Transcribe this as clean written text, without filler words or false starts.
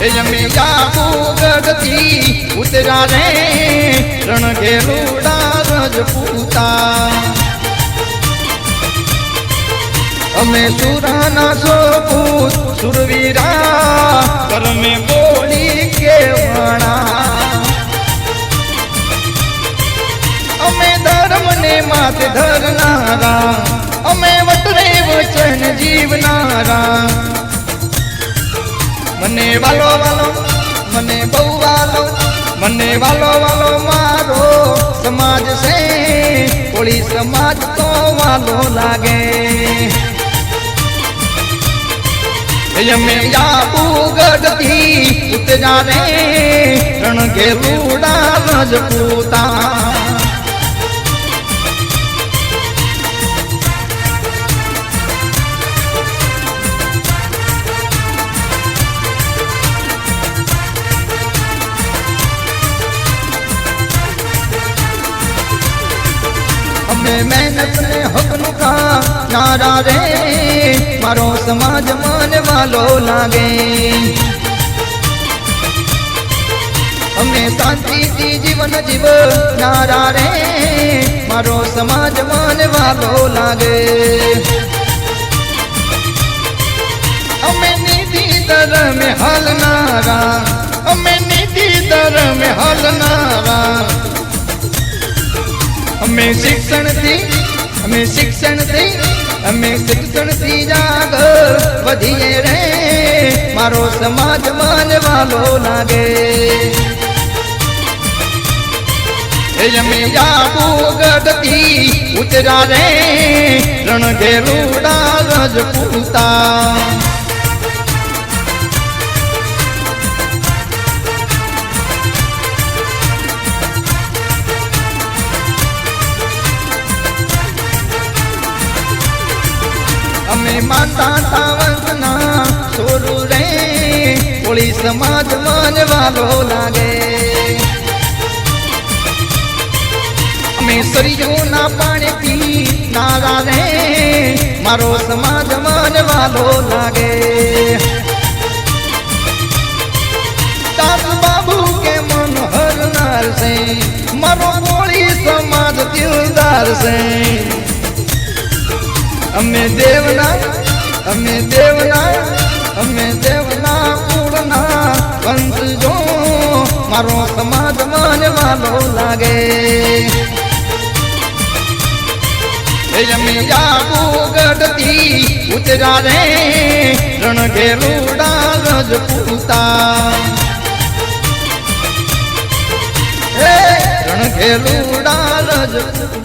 यमिया गढ़ती उतरा रे रण घेरूड़ा रजपूता अमे सुराना सोपूत सुरवीरा कर में बोली के वाणा अमे धर्म ने माते धरनारा अमे वटरे वचन जीवनारा मने वालो वालो मने बहु वालो मने वालो वालो मारो समाज से कोई समाज तो वालो लागे यमे याबू गढ़ती उतरा रे रण घेरूड़ा रजपूता मेहनत ने हकनु का नारा रे मारो समाज माने वालो लागे हमें शांति की जीवन जीव नारा रे मारो समाज माने वालो लागे हमें नीति दर में हल नारा हमें नीति दर में हल नारा हमें शिक्षण थी जाग वधिए रे मारो समाज माने वालो लागे यमिया गढ़ती उतरा रे रण घेरूड़ा रजपूता हमें माता तावंतना सोरू रे कोई समाज माने वालो लागे हमें सरियों ना पानी पी नारा रे मारो समाज माने वालो लागे दास बाबू के मनोहर नार से मारो कोई समाज दिलदार से हमें देवना पूर्णा वंश जो मारो समाज माने वालो लागे यमिया गढ़ती उतरा रे रण घेरूड़ा रजपूता रण घेरूड़ा रजपूता।